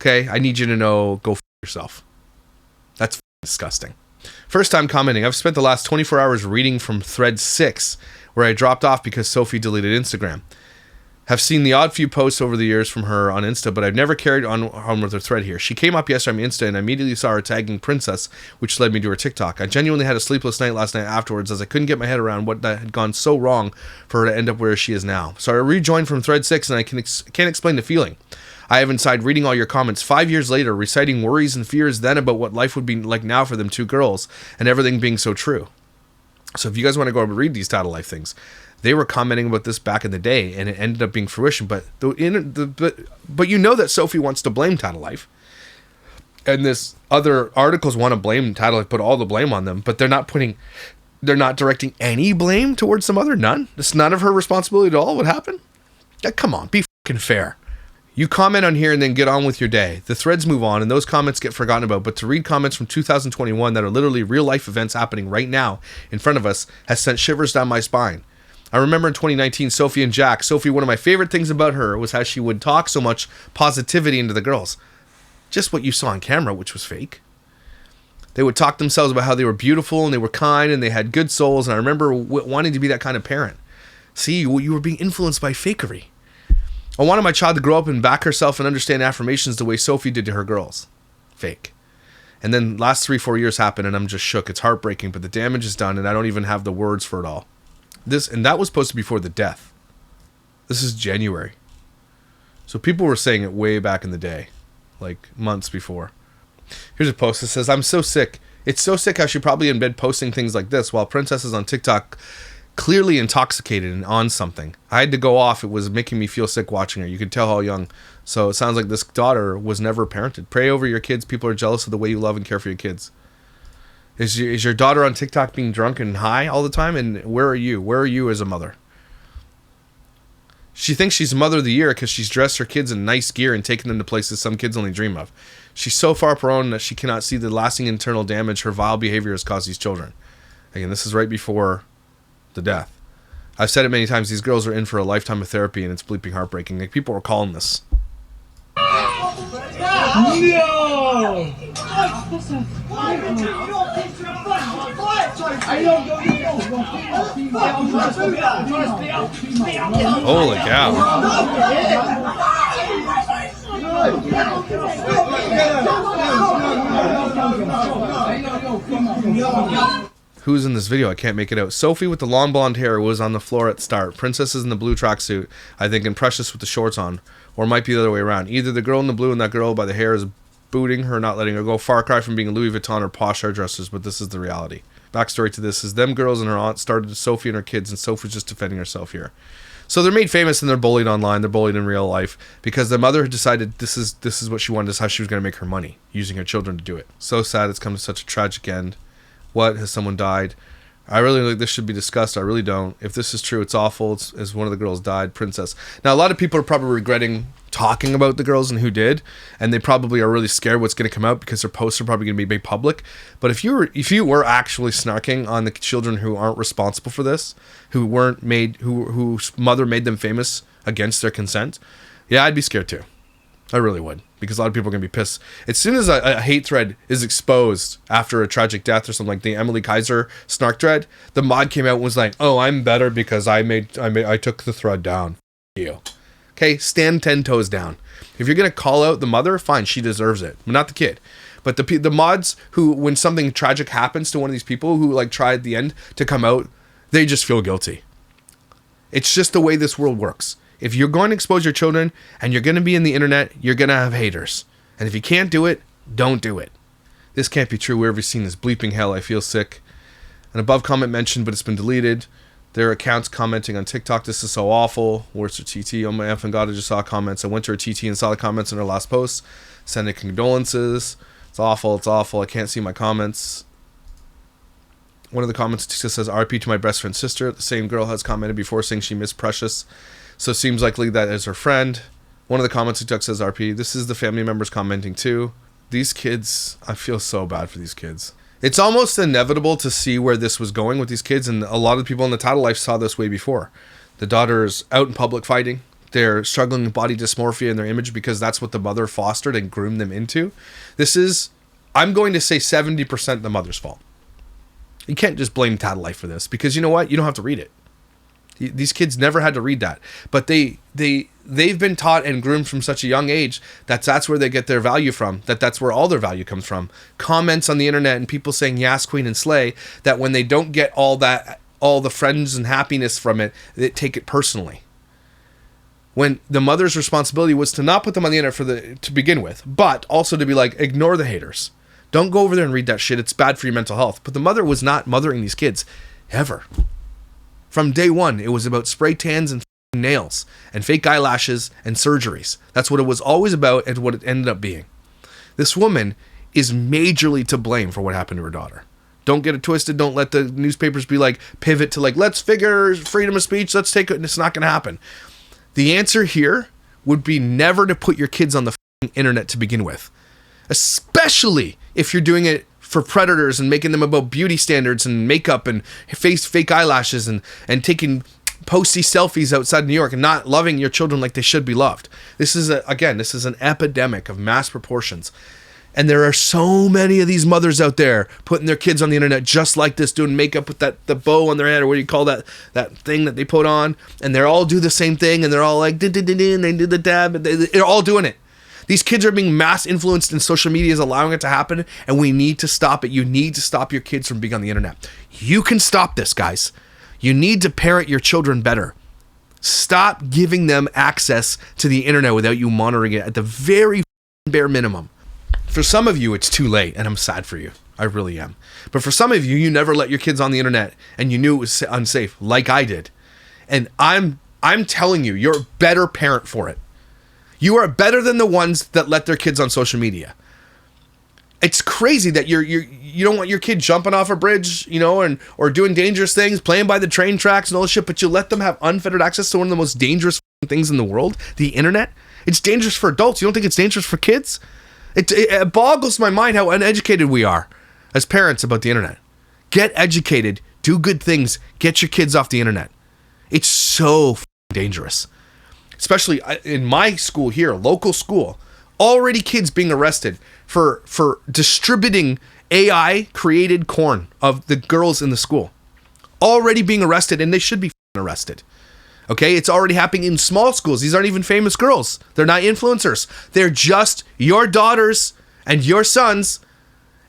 Okay, I need you to know. Go yourself. That's disgusting. First time commenting. I've spent the last 24 hours reading from thread 6, where I dropped off because Sophie deleted Instagram. Have seen the odd few posts over the years from her on Insta, but I've never carried on with her thread here. She came up yesterday on Insta, and I immediately saw her tagging Princess, which led me to her TikTok. I genuinely had a sleepless night last night afterwards, as I couldn't get my head around what had gone so wrong for her to end up where she is now. So I rejoined from thread 6, and I can't explain the feeling I have inside reading all your comments 5 years later, reciting worries and fears then about what life would be like now for them two girls, and everything being so true. So if you guys want to go and read these Tattle Life things, they were commenting about this back in the day, and it ended up being fruition. But you know that Sophie wants to blame Tattle Life, and this other articles want to blame Tattle Life, put all the blame on them, but they're not directing any blame towards some other. None. It's none of her responsibility at all. What happened? Come on, be fucking fair. You comment on here and then get on with your day. The threads move on and those comments get forgotten about, but to read comments from 2021 that are literally real life events happening right now in front of us has sent shivers down my spine. I remember in 2019, Sophie and Jack. Sophie, one of my favorite things about her was how she would talk so much positivity into the girls. Just what you saw on camera, which was fake. They would talk themselves about how they were beautiful and they were kind and they had good souls, and I remember wanting to be that kind of parent. See, you were being influenced by fakery. I wanted my child to grow up and back herself and understand affirmations the way Sophie did to her girls. Fake. And then last 3-4 years happened and I'm just shook. It's heartbreaking, but the damage is done and I don't even have the words for it all. That was supposed to be before the death. This is January. So people were saying it way back in the day, like months before. Here's a post that says, I'm so sick. It's so sick how she probably in bed posting things like this while Princess is on TikTok clearly intoxicated and on something. I had to go off. It was making me feel sick watching her. You could tell how young. So it sounds like this daughter was never parented. Pray over your kids. People are jealous of the way you love and care for your kids. Is your daughter on TikTok being drunk and high all the time? And where are you? Where are you as a mother? She thinks she's mother of the year because she's dressed her kids in nice gear and taken them to places some kids only dream of. She's so far up her own that she cannot see the lasting internal damage her vile behavior has caused these children. Again, this is right before the death. I've said it many times, these girls are in for a lifetime of therapy and it's bleeping heartbreaking. Like, people are calling this. Holy cow. Who's in this video? I can't make it out. Sophie with the long blonde hair was on the floor at the start. Princess is in the blue tracksuit, I think, and Precious with the shorts on. Or it might be the other way around. Either the girl in the blue and that girl by the hair is booting her, not letting her go. Far cry from being Louis Vuitton or posh hairdressers, but this is the reality. Backstory to this is them girls and her aunt started Sophie and her kids, and Sophie's just defending herself here. So they're made famous and they're bullied online. They're bullied in real life because their mother had decided this is what she wanted. This is how she was going to make her money, using her children to do it. So sad it's come to such a tragic end. What? Has someone died? I really think this should be discussed. I really don't. If this is true, it's awful. As one of the girls died, Princess. Now, a lot of people are probably regretting talking about the girls and who did, and they probably are really scared what's going to come out because their posts are probably going to be made public. But if you were actually snarking on the children who aren't responsible for this, who weren't made, whose mother made them famous against their consent, yeah, I'd be scared too. I really would, because a lot of people are going to be pissed. As soon as a hate thread is exposed after a tragic death or something, like the Emily Kaiser snark thread, the mod came out and was like, "Oh, I'm better because I took the thread down." You, okay? Stand 10 toes down. If you're going to call out the mother, fine, she deserves it, not the kid. But the mods who, when something tragic happens to one of these people who like try at the end to come out, they just feel guilty. It's just the way this world works. If you're going to expose your children and you're going to be in the internet, you're going to have haters. And if you can't do it, don't do it. This can't be true. Wherever you've seen this bleeping hell, I feel sick. An above comment mentioned, but it's been deleted. Their accounts commenting on TikTok, this is so awful. Where's her TT? Oh my effing God, I just saw comments. I went to her TT and saw the comments on her last post. Sending condolences. It's awful. It's awful. I can't see my comments. One of the comments just says, RP to my best friend's sister. The same girl has commented before saying she missed Precious. So it seems likely that is her friend. One of the comments he took says, RP, this is the family members commenting too. These kids, I feel so bad for these kids. It's almost inevitable to see where this was going with these kids, and a lot of people in the Tattle Life saw this way before. The daughter's out in public fighting. They're struggling with body dysmorphia in their image because that's what the mother fostered and groomed them into. This is, I'm going to say 70% the mother's fault. You can't just blame Tattle Life for this, because you know what? You don't have to read it. These kids never had to read that, but they've been taught and groomed from such a young age that that's where they get their value from, that's where all their value comes from. Comments on the internet and people saying yes, queen, and slay, that when they don't get all the friends and happiness from it, they take it personally. When the mother's responsibility was to not put them on the internet to begin with, but also to be like, ignore the haters. Don't go over there and read that shit. It's bad for your mental health. But the mother was not mothering these kids ever. From day one, it was about spray tans and nails and fake eyelashes and surgeries. That's what it was always about and what it ended up being. This woman is majorly to blame for what happened to her daughter. Don't get it twisted. Don't let the newspapers be like, pivot to like, let's figure freedom of speech. Let's take it. It's not going to happen. The answer here would be never to put your kids on the internet to begin with. Especially if you're doing it for predators and making them about beauty standards and makeup and fake eyelashes and taking posty selfies outside New York and not loving your children like they should be loved. This is an epidemic of mass proportions. And there are so many of these mothers out there putting their kids on the internet just like this, doing makeup with the bow on their head, or what do you call that thing that they put on, and they're all do the same thing, and they're all like, and they do the dab, and they're all doing it. These kids are being mass influenced, and social media is allowing it to happen, and we need to stop it. You need to stop your kids from being on the internet. You can stop this, guys. You need to parent your children better. Stop giving them access to the internet without you monitoring it at the very bare minimum. For some of you, it's too late, and I'm sad for you. I really am. But for some of you, you never let your kids on the internet, and you knew it was unsafe, like I did. And I'm telling you, you're a better parent for it. You are better than the ones that let their kids on social media. It's crazy that you don't want your kid jumping off a bridge, or doing dangerous things, playing by the train tracks and all this shit, but you let them have unfettered access to one of the most dangerous things in the world, the internet. It's dangerous for adults. You don't think it's dangerous for kids? It boggles my mind how uneducated we are as parents about the internet. Get educated, do good things, get your kids off the internet. It's so dangerous. Especially in my school here, local school, already kids being arrested for distributing AI created porn of the girls in the school. Already being arrested, and they should be arrested. Okay, it's already happening in small schools. These aren't even famous girls. They're not influencers. They're just your daughters and your sons,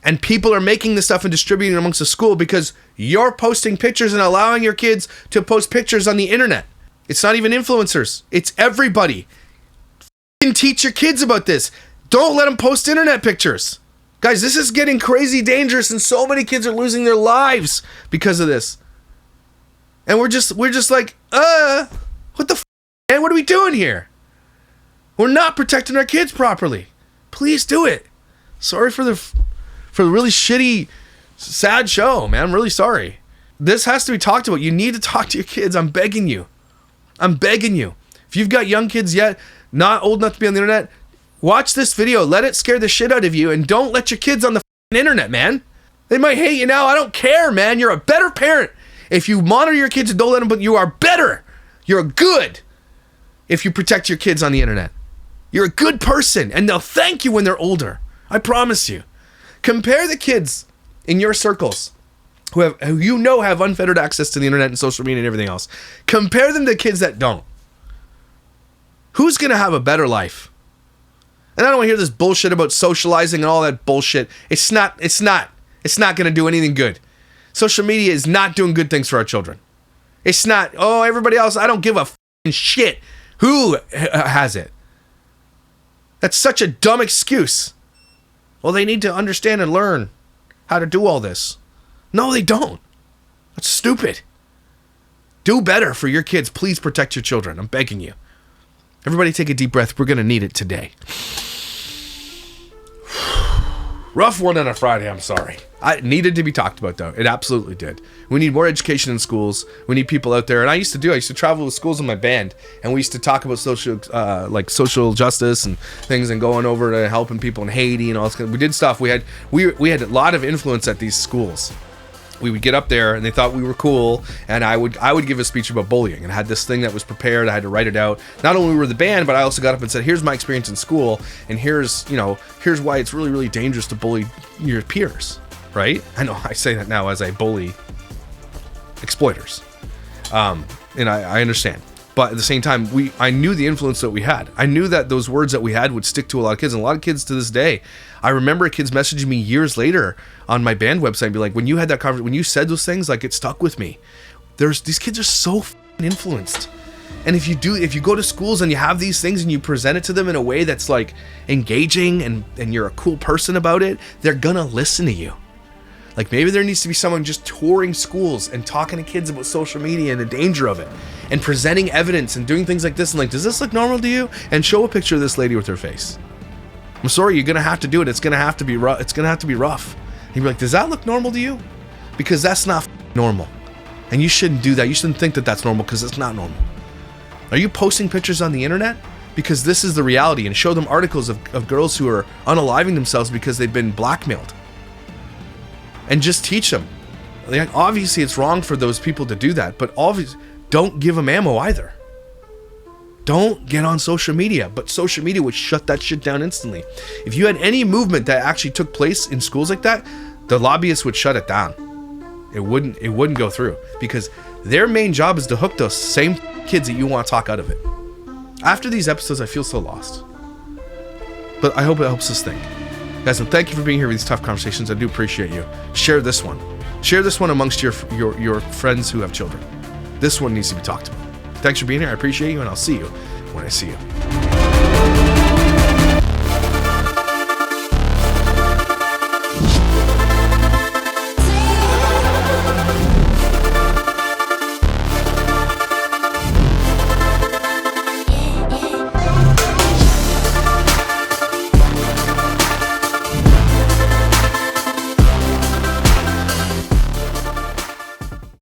and people are making this stuff and distributing it amongst the school because you're posting pictures and allowing your kids to post pictures on the internet. It's not even influencers. It's everybody. Teach your kids about this. Don't let them post internet pictures. Guys, this is getting crazy dangerous, and so many kids are losing their lives because of this. And we're just like, what the man? What are we doing here? We're not protecting our kids properly. Please do it. Sorry for the really shitty, sad show, man. I'm really sorry. This has to be talked about. You need to talk to your kids. I'm begging you. If you've got young kids yet, not old enough to be on the internet, watch this video. Let it scare the shit out of you, and don't let your kids on the internet, man. They might hate you now. I don't care, man. You're a better parent. If you monitor your kids and don't let them, but you are better. You're good if you protect your kids on the internet. You're a good person, and they'll thank you when they're older. I promise you. Compare the kids in your circles who have unfettered access to the internet and social media and everything else. Compare them to kids that don't. Who's going to have a better life? And I don't want to hear this bullshit about socializing and all that bullshit. It's not going to do anything good. Social media is not doing good things for our children. It's not, everybody else, I don't give a shit who has it. That's such a dumb excuse. Well, they need to understand and learn how to do all this. No, they don't. That's stupid. Do better for your kids. Please protect your children. I'm begging you. Everybody take a deep breath. We're going to need it today. Rough one on a Friday, I'm sorry. It needed to be talked about, though. It absolutely did. We need more education in schools. We need people out there. And I used to travel with schools in my band, and we used to talk about social justice and things, and going over to helping people in Haiti and all this. We did stuff. We had a lot of influence at these schools. We would get up there and they thought we were cool, and I would give a speech about bullying, and I had this thing that was prepared. I had to write it out. Not only were the band, but I also got up and said, here's my experience in school, and here's why it's really, really dangerous to bully your peers, right? I know I say that now as I bully exploiters, and I understand. But at the same time, I knew the influence that we had. I knew that those words that we had would stick to a lot of kids. And a lot of kids to this day, I remember kids messaging me years later on my band website and be like, when you had that conversation, when you said those things, like, it stuck with me. These kids are so influenced. And if you go to schools and you have these things and you present it to them in a way that's like engaging and you're a cool person about it, they're gonna listen to you. Like, maybe there needs to be someone just touring schools and talking to kids about social media and the danger of it, and presenting evidence and doing things like this, and like, does this look normal to you? And show a picture of this lady with her face. I'm sorry, you're gonna have to do it. It's gonna have to be rough. It's gonna have to be rough. And you'd be like, does that look normal to you? Because that's not normal, and you shouldn't do that. You shouldn't think that that's normal, because it's not normal. Are you posting pictures on the internet? Because this is the reality. And show them articles of girls who are unaliving themselves because they've been blackmailed. And just teach them. Like, obviously, it's wrong for those people to do that, but obviously, don't give them ammo either. Don't get on social media, but social media would shut that shit down instantly. If you had any movement that actually took place in schools like that, the lobbyists would shut it down. It wouldn't go through, because their main job is to hook those same kids that you want to talk out of it. After these episodes, I feel so lost. But I hope it helps us think. Guys, and thank you for being here with these tough conversations. I do appreciate you. Share this one. Share this one amongst your friends who have children. This one needs to be talked about. Thanks for being here. I appreciate you, and I'll see you when I see you.